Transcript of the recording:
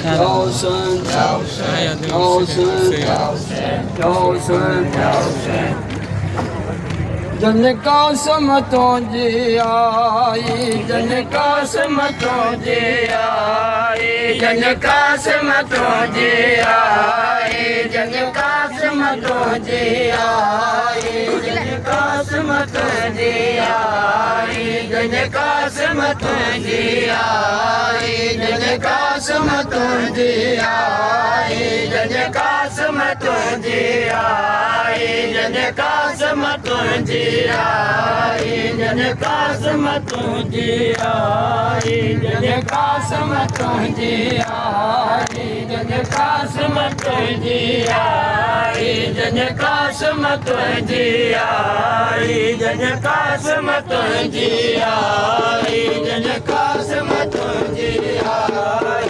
尧舜，尧舜，尧舜，जन का समतों जी आई, जन का समतों जी आई, जन का समतों जी आई, जन का समतों जी आई, जन का समतों जी आई, जन का समतों जी आई, जन का समतों जी आई, जन का समतों जी आई, जन का समतों जी आई, जन का समतों जी आई, जन का समतों जी आई, जन का समतों जी आई, जन का समतों जी आई, जन का समतों जी आई, जन का समतों जी आई।